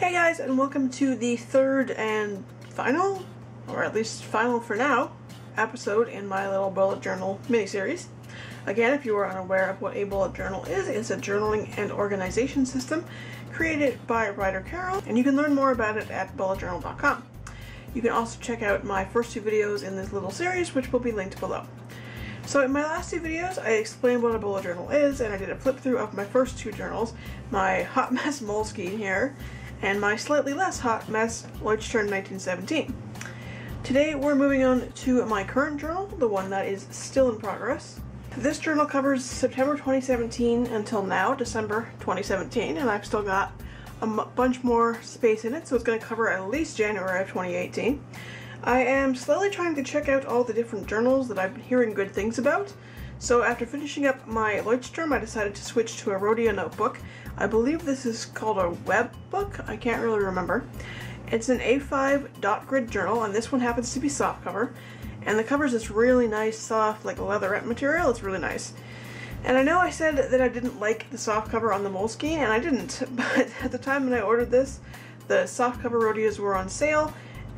Hey guys, and welcome to the third and final, or at least final for now, episode in my little bullet journal mini-series. Again, if you are unaware of what a bullet journal is, it's a journaling and organization system created by writer Carol, and you can learn more about it at bulletjournal.com. You can also check out my first two videos in this little series, which will be linked below. So in my last two videos, I explained what a bullet journal is, and I did a flip through of my first two journals, my Hot Mess Moleskine here, and my slightly less hot mess Leuchtturm 1917. Today we're moving on to my current journal, the one that is still in progress. This journal covers September 2017 until now, December 2017, and I've still got a bunch more space in it, so it's going to cover at least January of 2018. I am slowly trying to check out all the different journals that I've been hearing good things about. So after finishing up my Leuchtturm, I decided to switch to a Rhodia notebook. I believe this is called a web book, I can't really remember. It's an A5 dot grid journal, and this one happens to be softcover. And the cover is this really nice, soft, like leatherette material. It's really nice. And I know I said that I didn't like the softcover on the Moleskine, and I didn't, but at the time when I ordered this, the softcover Rhodias were on sale,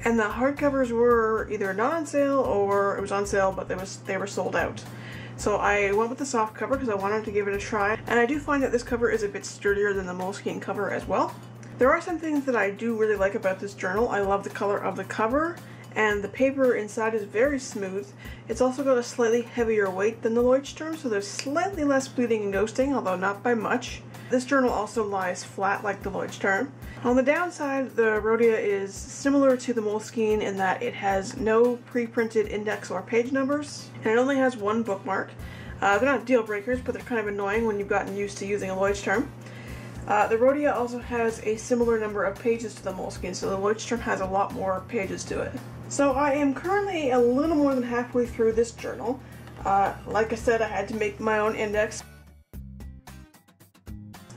and the hardcovers were either not on sale or it was on sale, but they were sold out. So I went with the soft cover because I wanted to give it a try, and I do find that this cover is a bit sturdier than the Moleskine cover as well. There are some things that I do really like about this journal. I love the color of the cover, and the paper inside is very smooth. It's also got a slightly heavier weight than the Leuchtturm, so there's slightly less bleeding and ghosting, although not by much. This journal also lies flat like the Leuchtturm. On the downside, the Rhodia is similar to the Moleskine in that it has no pre-printed index or page numbers, and it only has one bookmark. They're not deal breakers, but they're kind of annoying when you've gotten used to using a Leuchtturm. The Rhodia also has a similar number of pages to the Moleskine, so the Leuchtturm has a lot more pages to it. So I am currently a little more than halfway through this journal. Like I said, I had to make my own index.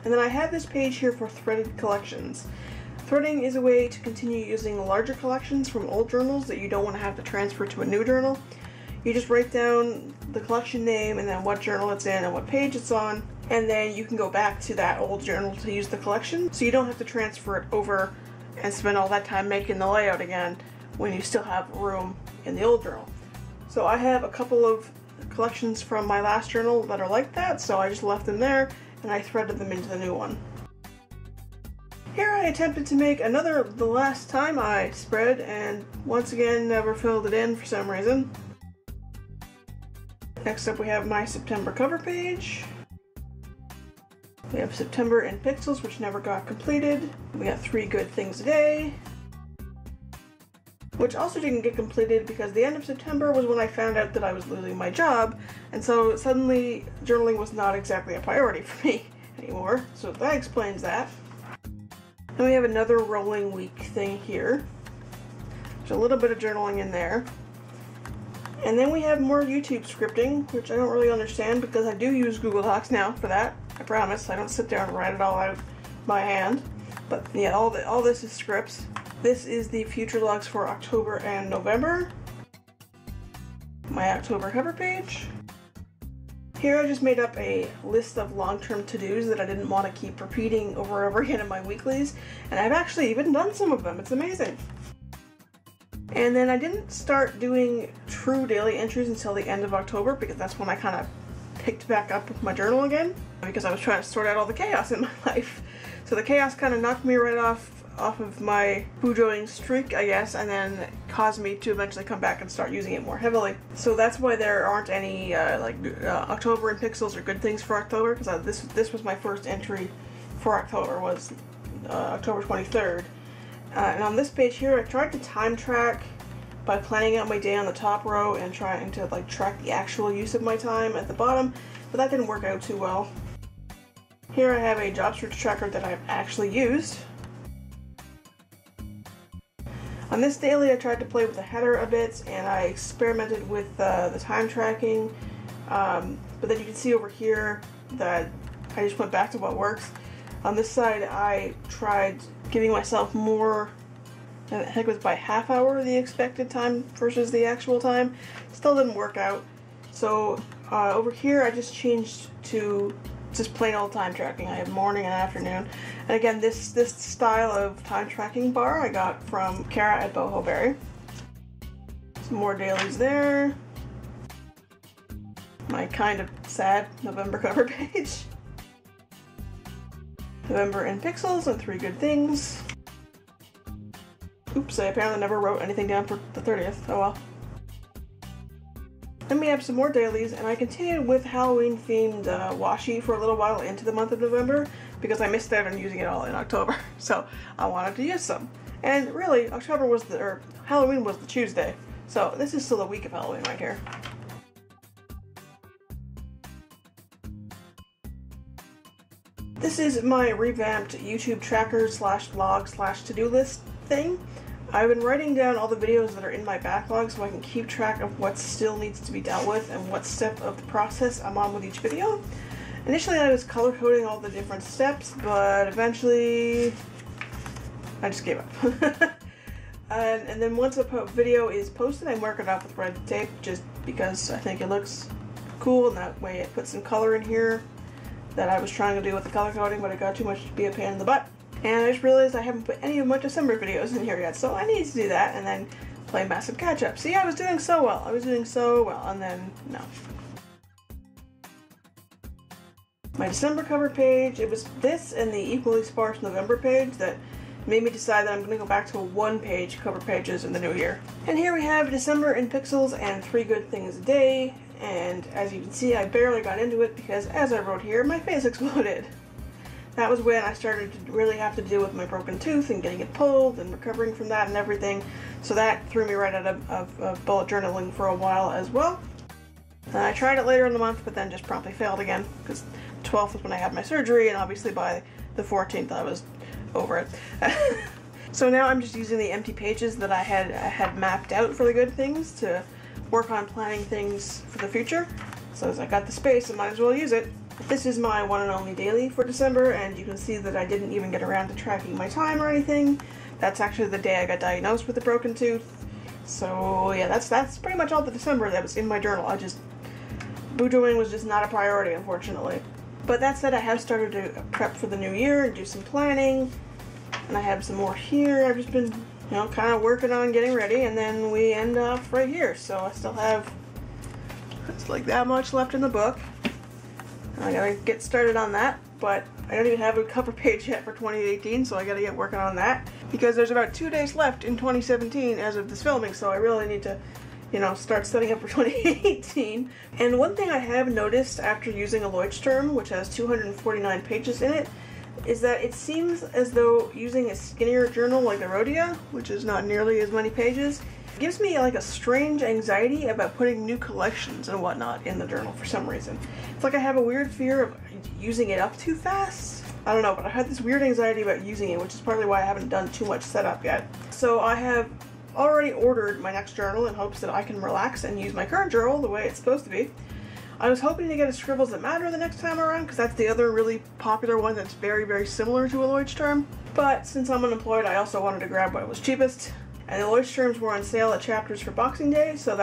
And then I have this page here for threaded collections. Threading is a way to continue using larger collections from old journals that you don't want to have to transfer to a new journal. You just write down the collection name and then what journal it's in and what page it's on, and then you can go back to that old journal to use the collection, so you don't have to transfer it over and spend all that time making the layout again when you still have room in the old journal. So I have a couple of collections from my last journal that are like that, so I just left them there and I threaded them into the new one. Here I attempted to make another The Last Time I spread, and once again never filled it in for some reason. Next up we have my September cover page. We have September in pixels, which never got completed. We got 3 Good Things a Day, which also didn't get completed because the end of September was when I found out that I was losing my job, and so suddenly journaling was not exactly a priority for me anymore, so that explains that. Then we have another rolling week thing here. There's a little bit of journaling in there. And then we have more YouTube scripting, which I don't really understand because I do use Google Docs now for that. I promise. I don't sit there and write it all out by hand. But yeah, all this is scripts. This is the future logs for October and November. My October cover page. Here I just made up a list of long-term to-dos that I didn't want to keep repeating over and over again in my weeklies, and I've actually even done some of them. It's amazing. And then I didn't start doing true daily entries until the end of October because that's when I kind of picked back up with my journal again because I was trying to sort out all the chaos in my life. So the chaos kind of knocked me right off of my bujoing streak, I guess, and then caused me to eventually come back and start using it more heavily. So that's why there aren't any October in pixels or Good Things for October, because this was my first entry for October, was October 23rd. And on this page here, I tried to time track by planning out my day on the top row and trying to track the actual use of my time at the bottom, but that didn't work out too well. Here I have a job search tracker that I've actually used. On this daily, I tried to play with the header a bit, and I experimented with the time tracking, but then you can see over here that I just went back to what works. On this side, I tried giving myself more, I think it was by half hour the expected time versus the actual time. Still didn't work out. So over here, I just changed to just plain old time tracking. I have morning and afternoon. And again, this style of time tracking bar I got from Kara at Boho Berry. Some more dailies there. My kind of sad November cover page. November in pixels and 3 good things. Oops, I apparently never wrote anything down for the 30th. Oh well. Then we have some more dailies, and I continued with Halloween themed washi for a little while into the month of November because I missed out on using it all in October. So I wanted to use some. And really, Halloween was the Tuesday. So this is still a week of Halloween right here. This is my revamped YouTube tracker slash vlog slash to-do list thing. I've been writing down all the videos that are in my backlog so I can keep track of what still needs to be dealt with and what step of the process I'm on with each video. Initially I was color coding all the different steps, but eventually I just gave up. and then once a video is posted, I mark it up with red tape just because I think it looks cool, and that way it puts some color in here that I was trying to do with the color coding, but it got too much to be a pain in the butt. And I just realized I haven't put any of my December videos in here yet, so I need to do that and then play massive catch up. See, I was doing so well, and then no. My December cover page, it was this and the equally sparse November page that made me decide that I'm going to go back to 1-page cover pages in the new year. And here we have December in pixels and 3 good things a day, and as you can see I barely got into it because, as I wrote here, my face exploded. That was when I started to really have to deal with my broken tooth and getting it pulled and recovering from that and everything. So that threw me right out of bullet journaling for a while as well. And I tried it later in the month, but then just promptly failed again because the 12th was when I had my surgery, and obviously by the 14th I was over it. So now I'm just using the empty pages that I had mapped out for the good things to work on planning things for the future. So as I got the space, I might as well use it. This is my one and only daily for December, and you can see that I didn't even get around to tracking my time or anything. That's actually the day I got diagnosed with a broken tooth. So yeah, that's pretty much all the December that was in my journal. Boojooing was just not a priority, unfortunately. But that said, I have started to prep for the new year and do some planning, and I have some more here. I've just been, kind of working on getting ready, and then we end off right here. So I still have, it's like that much left in the book. I gotta get started on that, but I don't even have a cover page yet for 2018, so I gotta get working on that because there's about 2 days left in 2017 as of this filming, so I really need to, start setting up for 2018. And one thing I have noticed after using a Leuchtturm, which has 249 pages in it, is that it seems as though using a skinnier journal like the Rhodia, which is not nearly as many pages, gives me like a strange anxiety about putting new collections and whatnot in the journal for some reason. It's like I have a weird fear of using it up too fast. I don't know, but I had this weird anxiety about using it, which is partly why I haven't done too much setup yet. So I have already ordered my next journal in hopes that I can relax and use my current journal the way it's supposed to be. I was hoping to get a Scribbles That Matter the next time around because that's the other really popular one that's very, very similar to a Leuchtturm. But since I'm unemployed, I also wanted to grab what was cheapest. And the Leuchtturms were on sale at Chapters for Boxing Day, so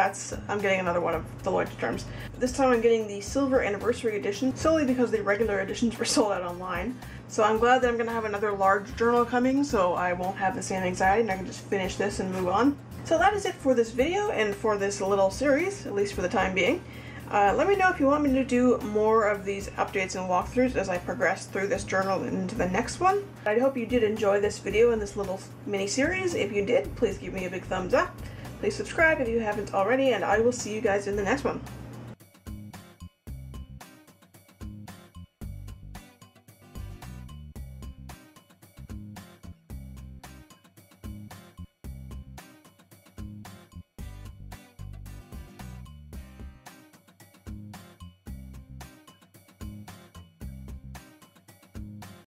I'm getting another one of the Leuchtturms. This time I'm getting the Silver Anniversary Edition, solely because the regular editions were sold out online. So I'm glad that I'm going to have another large journal coming, so I won't have the same anxiety and I can just finish this and move on. So that is it for this video and for this little series, at least for the time being. Let me know if you want me to do more of these updates and walkthroughs as I progress through this journal into the next one. I hope you did enjoy this video and this little mini-series. If you did, please give me a big thumbs up. Please subscribe if you haven't already, and I will see you guys in the next one.